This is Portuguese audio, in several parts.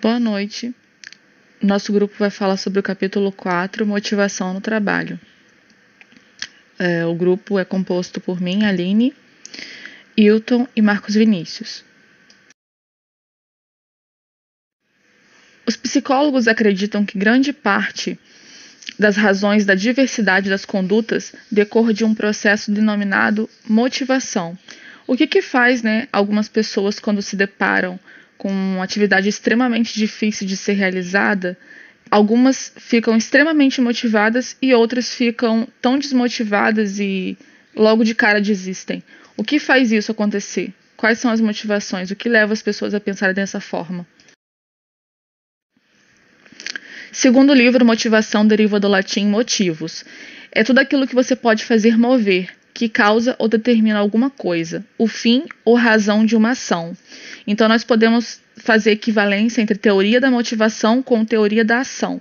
Boa noite. Nosso grupo vai falar sobre o capítulo 4, Motivação no Trabalho. O grupo é composto por mim, Aline, Hilton e Marcos Vinícius. Os psicólogos acreditam que grande parte das razões da diversidade das condutas decorre de um processo denominado motivação. O que faz, algumas pessoas, quando se deparam com uma atividade extremamente difícil de ser realizada, algumas ficam extremamente motivadas e outras ficam tão desmotivadas e logo de cara desistem. O que faz isso acontecer? Quais são as motivações? O que leva as pessoas a pensarem dessa forma? Segundo o livro, motivação deriva do latim motivus. É tudo aquilo que você pode fazer mover, que causa ou determina alguma coisa, o fim ou razão de uma ação. Então, nós podemos fazer equivalência entre teoria da motivação com teoria da ação.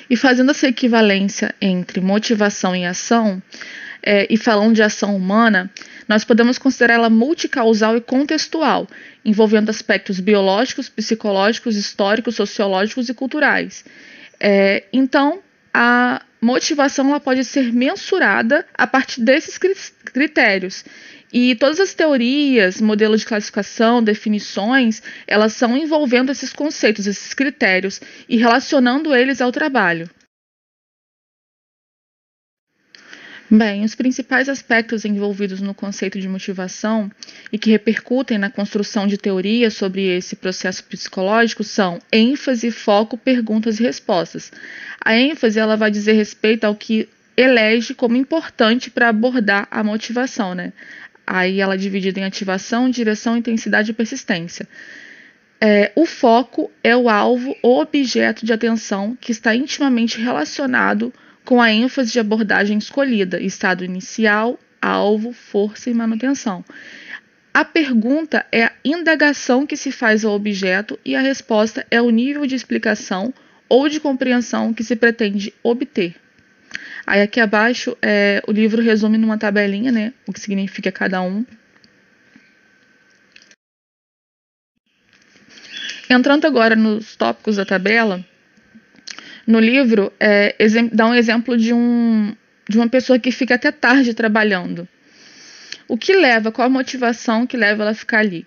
E fazendo essa equivalência entre motivação e ação, e falando de ação humana, nós podemos considerá-la multicausal e contextual, envolvendo aspectos biológicos, psicológicos, históricos, sociológicos e culturais. Então, a motivação ela pode ser mensurada a partir desses critérios. E todas as teorias, modelos de classificação, definições, elas são envolvendo esses conceitos, esses critérios e relacionando eles ao trabalho. Bem, os principais aspectos envolvidos no conceito de motivação e que repercutem na construção de teorias sobre esse processo psicológico são ênfase, foco, perguntas e respostas. A ênfase ela vai dizer respeito ao que elege como importante para abordar a motivação, Aí ela é dividida em ativação, direção, intensidade e persistência. O foco é o alvo ou objeto de atenção que está intimamente relacionado com a ênfase de abordagem escolhida, estado inicial, alvo, força e manutenção. A pergunta é a indagação que se faz ao objeto e a resposta é o nível de explicação ou de compreensão que se pretende obter. Aí aqui abaixo o livro resume numa tabelinha, o que significa cada um. Entrando agora nos tópicos da tabela, no livro dá um exemplo de uma pessoa que fica até tarde trabalhando. Qual a motivação que leva ela a ficar ali?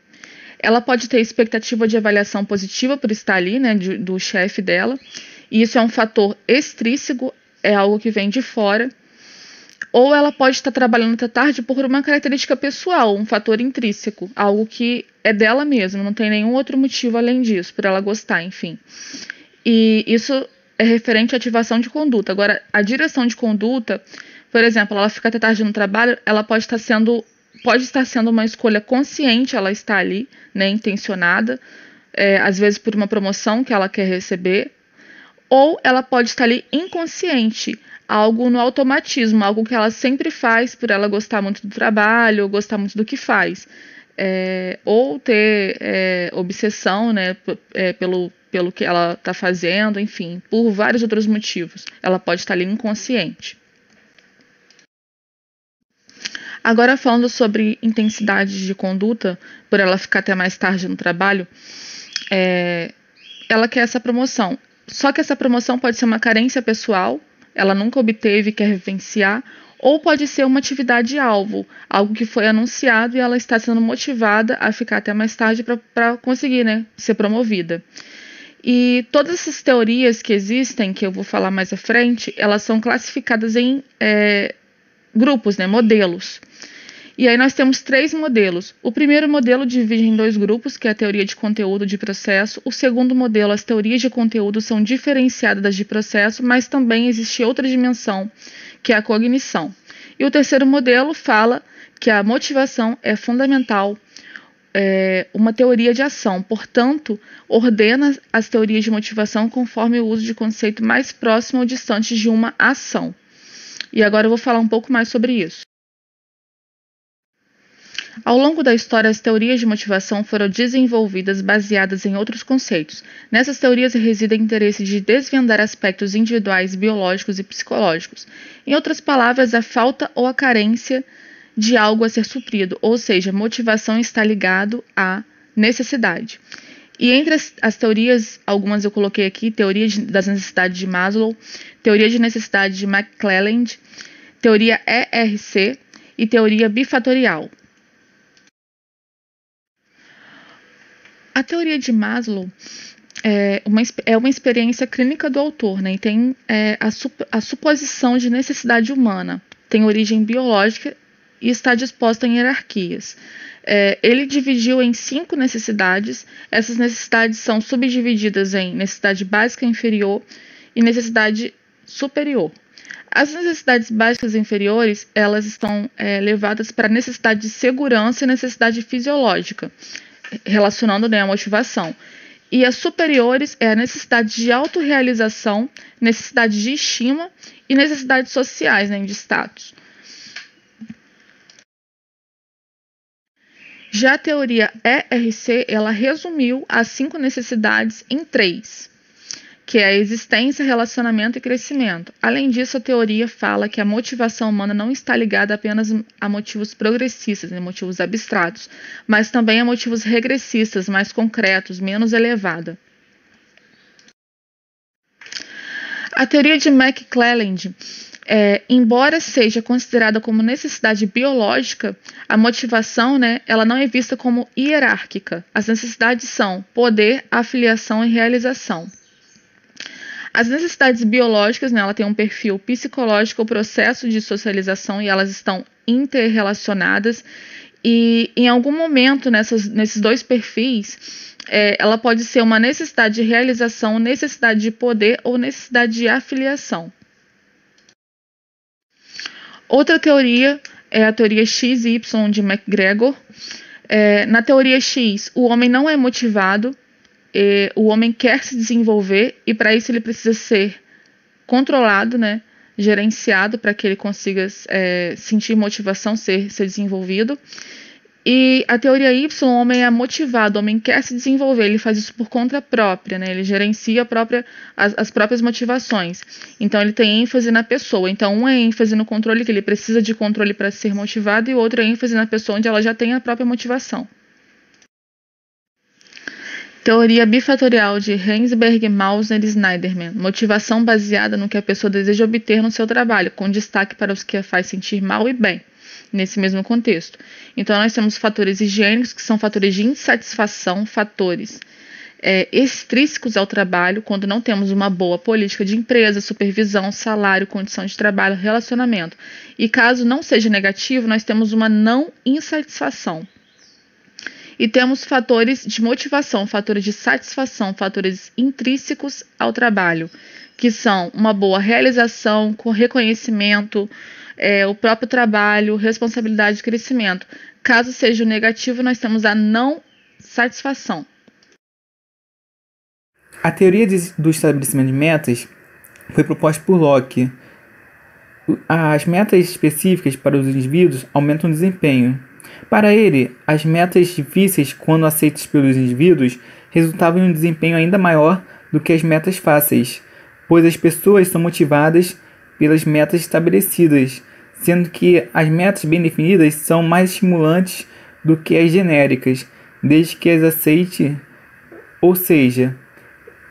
Ela pode ter expectativa de avaliação positiva por estar ali, do chefe dela, e isso é um fator extrínseco, é algo que vem de fora, ou ela pode estar trabalhando até tarde por uma característica pessoal, um fator intrínseco, algo que é dela mesma, não tem nenhum outro motivo além disso, por ela gostar, enfim. E isso é referente à ativação de conduta. Agora, a direção de conduta, por exemplo, ela fica até tarde no trabalho, ela pode estar sendo uma escolha consciente, ela está ali, intencionada, às vezes por uma promoção que ela quer receber, ou ela pode estar ali inconsciente, algo no automatismo, algo que ela sempre faz por ela gostar muito do trabalho, ou gostar muito do que faz, ou ter obsessão, pelo que ela está fazendo, enfim, por vários outros motivos. Ela pode estar ali inconsciente. Agora, falando sobre intensidade de conduta, por ela ficar até mais tarde no trabalho, ela quer essa promoção. Só que essa promoção pode ser uma carência pessoal, ela nunca obteve e quer vivenciar, ou pode ser uma atividade-alvo, algo que foi anunciado e ela está sendo motivada a ficar até mais tarde para conseguir ser promovida. E todas essas teorias que existem, que eu vou falar mais à frente, elas são classificadas em grupos, modelos. E aí nós temos 3 modelos. O primeiro modelo divide em 2 grupos, que é a teoria de conteúdo de processo. O segundo modelo, as teorias de conteúdo são diferenciadas das de processo, mas também existe outra dimensão, que é a cognição. E o terceiro modelo fala que a motivação é fundamental, uma teoria de ação, portanto, ordena as teorias de motivação conforme o uso de conceito mais próximo ou distante de uma ação. E agora eu vou falar um pouco mais sobre isso. Ao longo da história, as teorias de motivação foram desenvolvidas baseadas em outros conceitos. Nessas teorias reside o interesse de desvendar aspectos individuais, biológicos e psicológicos. Em outras palavras, a falta ou a carência de algo a ser suprido, ou seja, motivação está ligado à necessidade. E entre as teorias, algumas eu coloquei aqui, teoria das necessidades de Maslow, teoria de necessidade de McClelland, teoria ERC e teoria bifatorial. A teoria de Maslow é uma experiência clínica do autor, né? E tem a suposição de necessidade humana, tem origem biológica e está disposta em hierarquias. Ele dividiu em 5 necessidades. Essas necessidades são subdivididas em necessidade básica inferior e necessidade superior. As necessidades básicas inferiores, elas estão levadas para a necessidade de segurança e necessidade fisiológica, relacionando, né, a motivação. E as superiores é a necessidade de autorrealização, necessidade de estima e necessidades sociais, né, de status. Já a teoria ERC, ela resumiu as 5 necessidades em 3, que é a existência, relacionamento e crescimento. Além disso, a teoria fala que a motivação humana não está ligada apenas a motivos progressistas, né, motivos abstratos, mas também a motivos regressistas, mais concretos, menos elevada. A teoria de McClelland, embora seja considerada como necessidade biológica, a motivação, né, ela não é vista como hierárquica. As necessidades são poder, afiliação e realização. As necessidades biológicas, né, ela tem um perfil psicológico, o processo de socialização, e elas estão interrelacionadas. E em algum momento, nesses 2 perfis, ela pode ser uma necessidade de realização, necessidade de poder ou necessidade de afiliação. Outra teoria é a teoria XY de McGregor. Na teoria X, o homem não é motivado, o homem quer se desenvolver e para isso ele precisa ser controlado, né, gerenciado para que ele consiga sentir motivação, ser desenvolvido. E a teoria Y, o homem é motivado, o homem quer se desenvolver, ele faz isso por conta própria, né? Ele gerencia as próprias motivações. Então, ele tem ênfase na pessoa. Então, um é ênfase no controle, que ele precisa de controle para ser motivado, e o outro é ênfase na pessoa, onde ela já tem a própria motivação. Teoria bifatorial de Heinsberg, Mausner e Snyderman. Motivação baseada no que a pessoa deseja obter no seu trabalho, com destaque para os que a faz sentir mal e bem, nesse mesmo contexto. Então, nós temos fatores higiênicos, que são fatores de insatisfação, fatores extrínsecos ao trabalho, quando não temos uma boa política de empresa, supervisão, salário, condição de trabalho, relacionamento. E caso não seja negativo, nós temos uma não insatisfação. E temos fatores de motivação, fatores de satisfação, fatores intrínsecos ao trabalho, que são uma boa realização, com reconhecimento, o próprio trabalho, responsabilidade e crescimento. Caso seja negativo, nós temos a não satisfação. A teoria do estabelecimento de metas foi proposta por Locke. As metas específicas para os indivíduos aumentam o desempenho. Para ele, as metas difíceis, quando aceitas pelos indivíduos, resultavam em um desempenho ainda maior do que as metas fáceis, pois as pessoas são motivadas pelas metas estabelecidas, sendo que as metas bem definidas são mais estimulantes do que as genéricas, desde que as aceite, ou seja,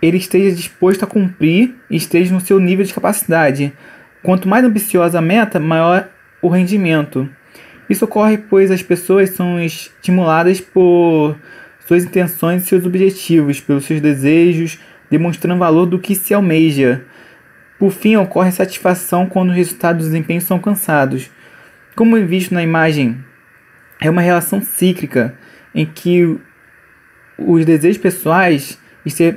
ele esteja disposto a cumprir e esteja no seu nível de capacidade. Quanto mais ambiciosa a meta, maior o rendimento. Isso ocorre pois as pessoas são estimuladas por suas intenções e seus objetivos, pelos seus desejos, demonstrando valor do que se almeja. Por fim, ocorre satisfação quando os resultados do desempenho são alcançados. Como é visto na imagem, é uma relação cíclica em que os desejos pessoais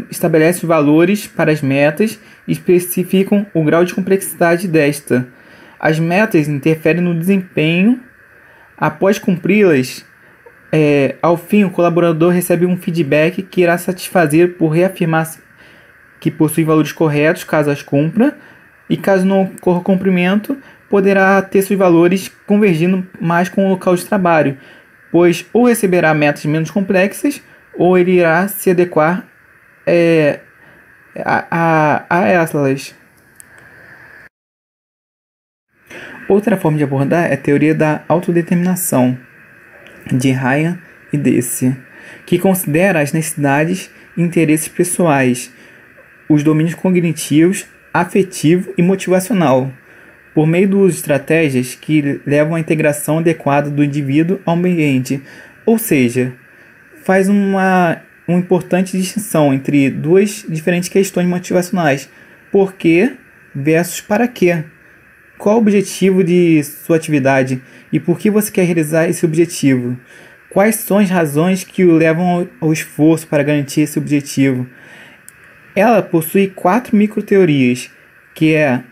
estabelecem valores para as metas e especificam o grau de complexidade desta. As metas interferem no desempenho. Após cumpri-las, ao fim, o colaborador recebe um feedback que irá satisfazer por reafirmar que possui valores corretos, caso as cumpra, e caso não ocorra cumprimento, poderá ter seus valores convergindo mais com o local de trabalho, pois ou receberá metas menos complexas, ou ele irá se adequar a elas. Outra forma de abordar é a teoria da autodeterminação, de Ryan e Deci. que considera as necessidades e interesses pessoais, os domínios cognitivos, afetivo e motivacional, por meio do uso de estratégias que levam à integração adequada do indivíduo ao ambiente, ou seja, faz uma importante distinção entre duas diferentes questões motivacionais: por quê versus para quê. Qual o objetivo de sua atividade e por que você quer realizar esse objetivo? Quais são as razões que o levam ao esforço para garantir esse objetivo? Ela possui 4 microteorias, que é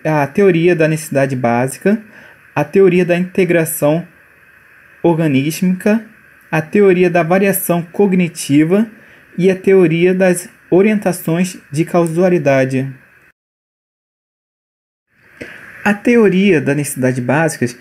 a teoria da necessidade básica, a teoria da integração organística, a teoria da variação cognitiva e a teoria das orientações de causalidade. A teoria da necessidade básicas,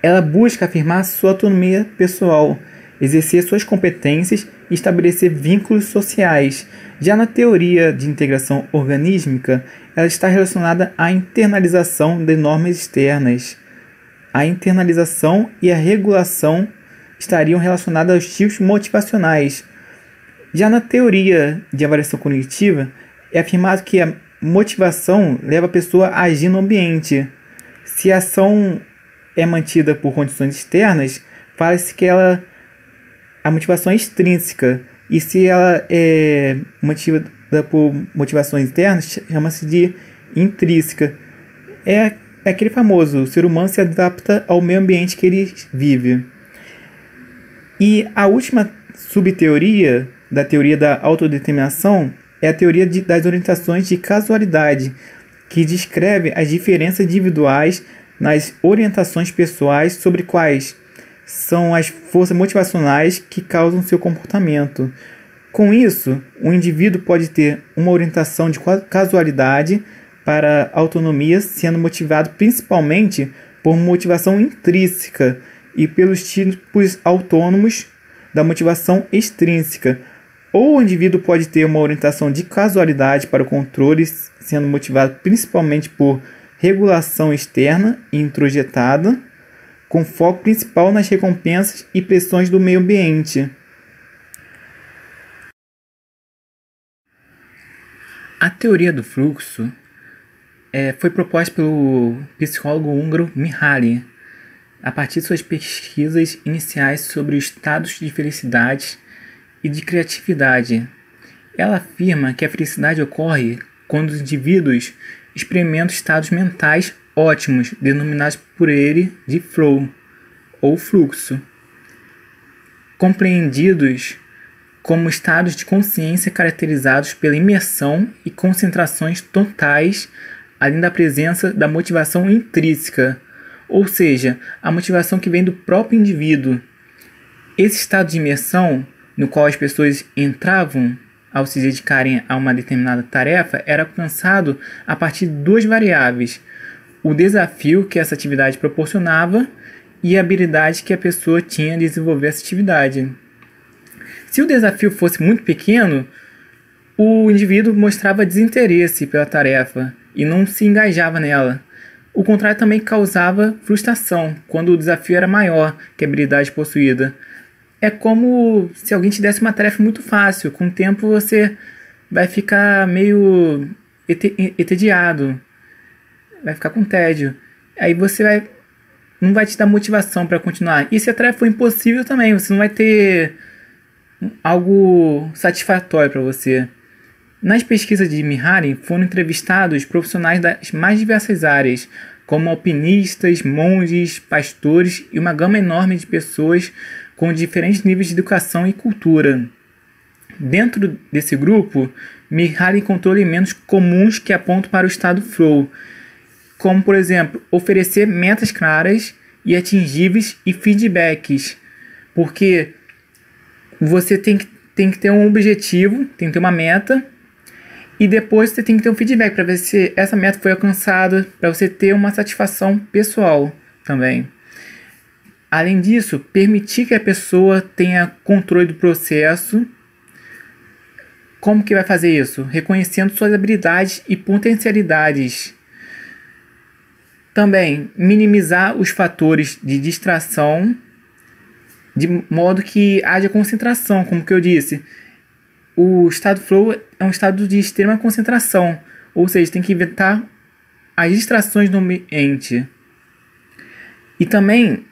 ela busca afirmar sua autonomia pessoal, exercer suas competências e estabelecer vínculos sociais. Já na teoria de integração organística, ela está relacionada à internalização de normas externas. A internalização e a regulação estariam relacionadas aos tipos motivacionais. Já na teoria de avaliação cognitiva, é afirmado que a motivação leva a pessoa a agir no ambiente. Se a ação é mantida por condições externas, fala-se que a motivação é extrínseca. E se ela é mantida por motivações internas, chama-se de intrínseca. É aquele famoso: o ser humano se adapta ao meio ambiente que ele vive. E a última subteoria da teoria da autodeterminação é a teoria das orientações de causalidade, que descreve as diferenças individuais nas orientações pessoais sobre quais são as forças motivacionais que causam seu comportamento. Com isso, o indivíduo pode ter uma orientação de causalidade para a autonomia, sendo motivado principalmente por motivação intrínseca e pelos tipos autônomos da motivação extrínseca. Ou o indivíduo pode ter uma orientação de causalidade para o controle, sendo motivado principalmente por regulação externa e introjetada, com foco principal nas recompensas e pressões do meio ambiente. A teoria do fluxo foi proposta pelo psicólogo húngaro Mihaly, a partir de suas pesquisas iniciais sobre os estados de felicidade e de criatividade. Ela afirma que a felicidade ocorre quando os indivíduos experimentam estados mentais ótimos, denominados por ele de flow, ou fluxo, compreendidos como estados de consciência caracterizados pela imersão e concentrações totais, além da presença da motivação intrínseca, ou seja, a motivação que vem do próprio indivíduo. Esse estado de imersão, no qual as pessoas entravam ao se dedicarem a uma determinada tarefa, era alcançado a partir de 2 variáveis: o desafio que essa atividade proporcionava e a habilidade que a pessoa tinha de desenvolver essa atividade. Se o desafio fosse muito pequeno, o indivíduo mostrava desinteresse pela tarefa e não se engajava nela. O contrário também causava frustração, quando o desafio era maior que a habilidade possuída. É como se alguém te desse uma tarefa muito fácil. Com o tempo você vai ficar meio entediado, vai ficar com tédio. Aí você não vai te dar motivação para continuar. E se a tarefa for impossível também, você não vai ter algo satisfatório para você. Nas pesquisas de Mihaly, foram entrevistados profissionais das mais diversas áreas, como alpinistas, monges, pastores e uma gama enorme de pessoas com diferentes níveis de educação e cultura. Dentro desse grupo, Mihaly encontrou elementos comuns que apontam para o estado flow, como, por exemplo, oferecer metas claras e atingíveis e feedbacks, porque você tem que ter um objetivo, tem que ter uma meta, e depois você tem que ter um feedback para ver se essa meta foi alcançada, para você ter uma satisfação pessoal também. Além disso, permitir que a pessoa tenha controle do processo. Como que vai fazer isso? Reconhecendo suas habilidades e potencialidades. Também minimizar os fatores de distração de modo que haja concentração, como que eu disse. O estado flow é um estado de extrema concentração, ou seja, tem que evitar as distrações no ambiente. E também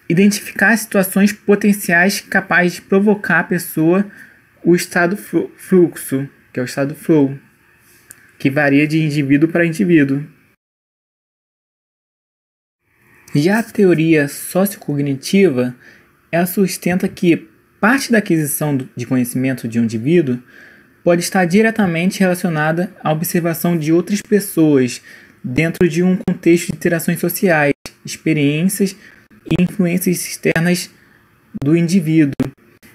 identificar situações potenciais capazes de provocar a pessoa o estado fluxo, que é o estado flow, que varia de indivíduo para indivíduo. Já a teoria sociocognitiva, ela sustenta que parte da aquisição de conhecimento de um indivíduo pode estar diretamente relacionada à observação de outras pessoas dentro de um contexto de interações sociais, experiências e influências externas do indivíduo.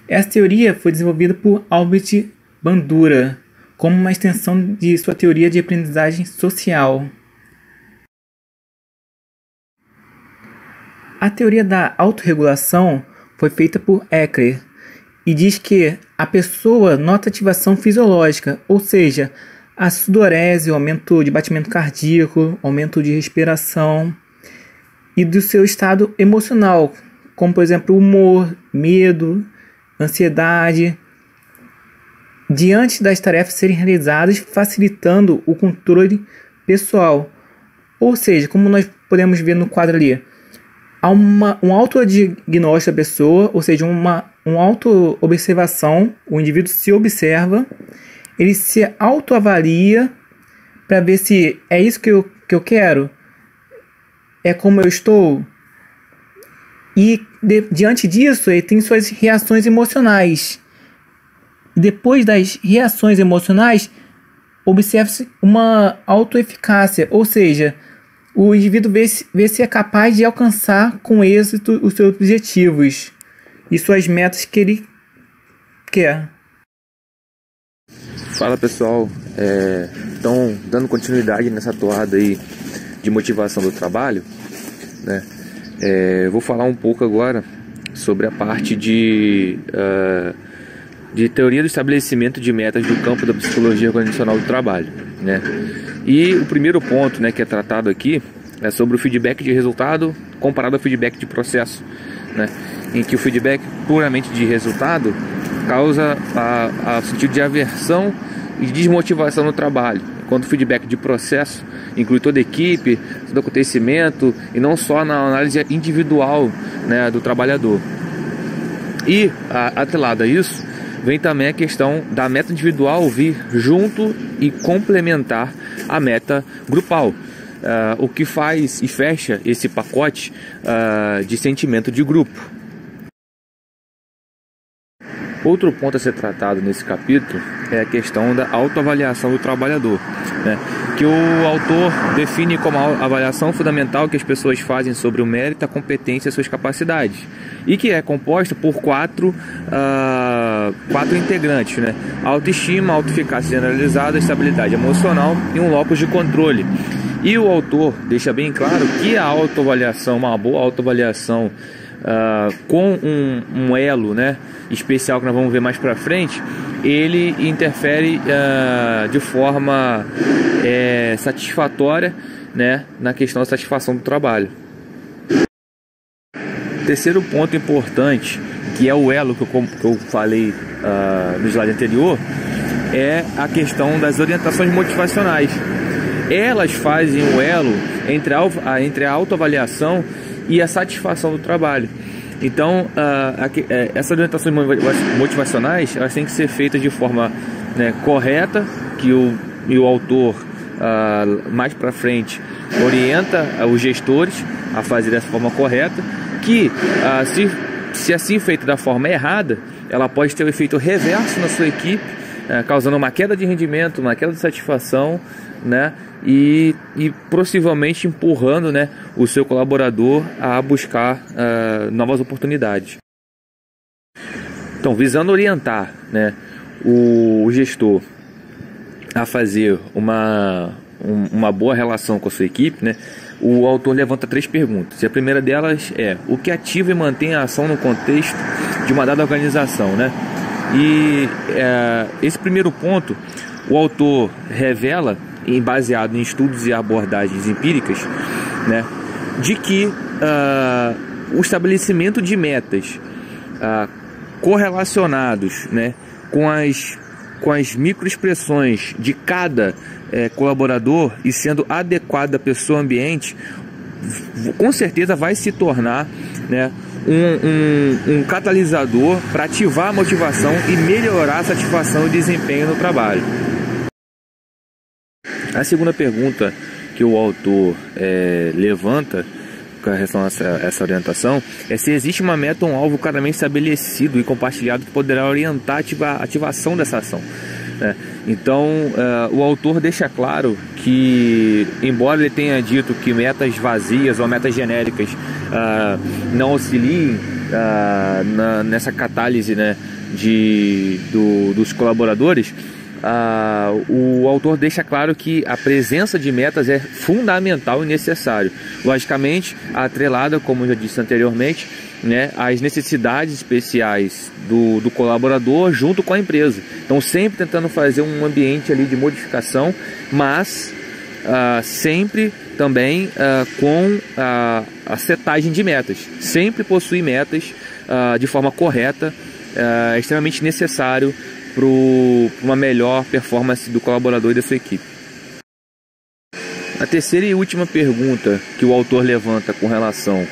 Essa teoria foi desenvolvida por Albert Bandura como uma extensão de sua teoria de aprendizagem social. A teoria da autorregulação foi feita por Eckler e diz que a pessoa nota ativação fisiológica, ou seja, a sudorese, o aumento de batimento cardíaco, aumento de respiração, e do seu estado emocional, como por exemplo humor, medo, ansiedade, diante das tarefas serem realizadas, facilitando o controle pessoal. Ou seja, como nós podemos ver no quadro ali, há um autodiagnóstico da pessoa, ou seja, uma auto-observação, o indivíduo se observa, ele se autoavalia para ver se é isso que eu quero, é como eu estou, e diante disso ele tem suas reações emocionais. E depois das reações emocionais, observa-se uma autoeficácia, ou seja, o indivíduo vê se é capaz de alcançar com êxito os seus objetivos e suas metas que ele quer. Fala pessoal, então dando continuidade nessa toada aí de motivação do trabalho, né? Vou falar um pouco agora sobre a parte de teoria do estabelecimento de metas do campo da psicologia organizacional do trabalho, né? E o primeiro ponto, né, que é tratado aqui é sobre o feedback de resultado comparado ao feedback de processo, né? Em que o feedback puramente de resultado causa a sentido de aversão e desmotivação no trabalho, enquanto o feedback de processo inclui toda a equipe, todo acontecimento e não só na análise individual, né, do trabalhador. E atrelado a isso vem também a questão da meta individual vir junto e complementar a meta grupal, o que faz e fecha esse pacote de sentimento de grupo. Outro ponto a ser tratado nesse capítulo é a questão da autoavaliação do trabalhador, né? Que o autor define como a avaliação fundamental que as pessoas fazem sobre o mérito, a competência e suas capacidades, e que é composta por quatro integrantes, né? Autoestima, autoeficácia generalizada, estabilidade emocional e um locus de controle. E o autor deixa bem claro que a autoavaliação, uma boa autoavaliação com um elo, né, especial que nós vamos ver mais para frente, ele interfere de forma satisfatória, né, na questão da satisfação do trabalho. Terceiro ponto importante, que é o elo que eu falei no slide anterior, é a questão das orientações motivacionais. Elas fazem o elo entre a autoavaliação e a satisfação do trabalho. Então, essas orientações motivacionais, elas têm que ser feitas de forma, né, correta, que o autor mais para frente orienta os gestores a fazer dessa forma correta, que se assim feita da forma errada, ela pode ter um efeito reverso na sua equipe, causando uma queda de rendimento, uma queda de satisfação, né, e possivelmente empurrando, né, o seu colaborador a buscar novas oportunidades. Então, visando orientar, né, o gestor a fazer uma boa relação com a sua equipe, né, o autor levanta 3 perguntas. E a primeira delas é: o que ativa e mantém a ação no contexto de uma dada organização, né? E esse primeiro ponto o autor revela, baseado em estudos e abordagens empíricas, né, de que o estabelecimento de metas correlacionados, né, com as microexpressões de cada colaborador e sendo adequada a pessoa ambiente, com certeza vai se tornar, né, um catalisador para ativar a motivação e melhorar a satisfação e desempenho no trabalho. A segunda pergunta que o autor levanta com relação a essa orientação é se existe uma meta ou um alvo claramente estabelecido e compartilhado que poderá orientar a ativação dessa ação. Então, o autor deixa claro que, embora ele tenha dito que metas vazias ou metas genéricas não auxiliem nessa catálise, né, dos colaboradores, o autor deixa claro que a presença de metas é fundamental e necessário, logicamente atrelada, como eu já disse anteriormente, né, às necessidades especiais do colaborador junto com a empresa. Então, sempre tentando fazer um ambiente ali de modificação, mas sempre também com a setagem de metas. Sempre possuir metas de forma correta é extremamente necessário para uma melhor performance do colaborador e da sua equipe. A terceira e última pergunta que o autor levanta com relação,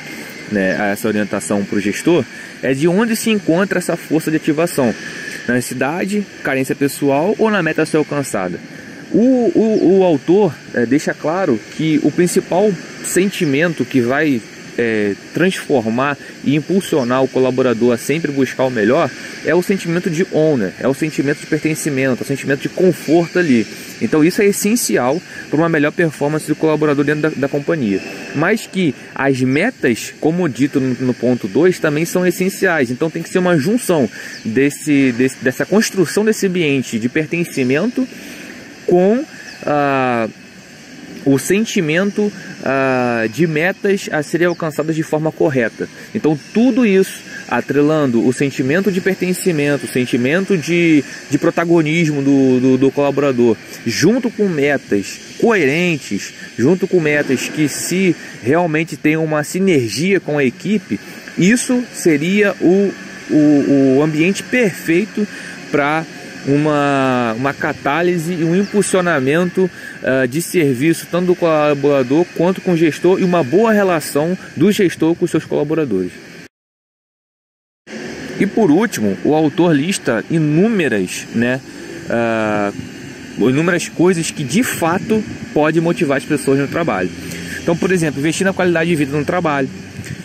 né, a essa orientação para o gestor é de onde se encontra essa força de ativação: na necessidade, carência pessoal ou na meta a ser alcançada. O autor deixa claro que o principal sentimento que vai transformar e impulsionar o colaborador a sempre buscar o melhor é o sentimento de owner, é o sentimento de pertencimento, é o sentimento de conforto ali. Então isso é essencial para uma melhor performance do colaborador dentro da companhia. Mas que as metas, como dito no ponto 2, também são essenciais. Então tem que ser uma junção dessa construção desse ambiente de pertencimento com o sentimento de metas a serem alcançadas de forma correta. Então tudo isso atrelando o sentimento de pertencimento, o sentimento de protagonismo do colaborador, junto com metas coerentes, junto com metas que se realmente tenham uma sinergia com a equipe, isso seria o ambiente perfeito para uma catálise e um impulsionamento de serviço tanto do colaborador quanto com o gestor e uma boa relação do gestor com os seus colaboradores. E por último, o autor lista inúmeras coisas que de fato podem motivar as pessoas no trabalho. Então, por exemplo, investir na qualidade de vida no trabalho,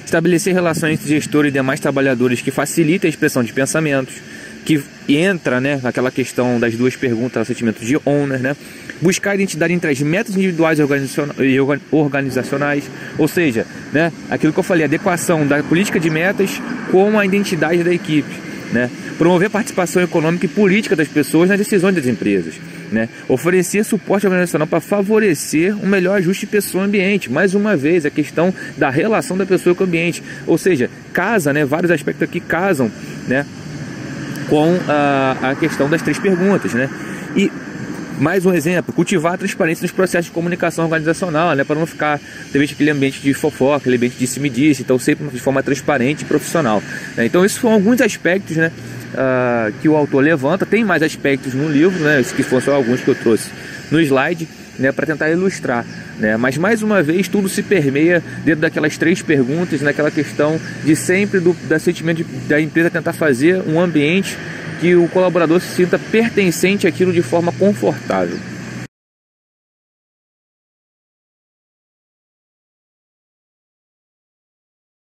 estabelecer relações entre gestor e demais trabalhadores que facilitem a expressão de pensamentos, que entra, né, naquela questão das duas perguntas, o sentimento de owner, né? Buscar a identidade entre as metas individuais e organizacionais, ou seja, né, aquilo que eu falei, adequação da política de metas com a identidade da equipe, né? Promover a participação econômica e política das pessoas nas decisões das empresas, né? Oferecer suporte organizacional para favorecer um melhor ajuste de pessoa-ambiente. Mais uma vez, a questão da relação da pessoa com o ambiente, ou seja, casa, né, vários aspectos aqui casam, né, com a questão das três perguntas, né? E mais um exemplo, cultivar a transparência nos processos de comunicação organizacional, né? Para não ficar, de repente, aquele ambiente de fofoca, aquele ambiente de disse-me-disse, então sempre de forma transparente e profissional, né? Então esses são alguns aspectos, né, que o autor levanta. Tem mais aspectos no livro, né? Esses que foram só alguns que eu trouxe no slide, né, para tentar ilustrar, né? Mas mais uma vez tudo se permeia dentro daquelas três perguntas, naquela questão de sempre da sentimento da empresa tentar fazer um ambiente que o colaborador se sinta pertencente àquilo de forma confortável.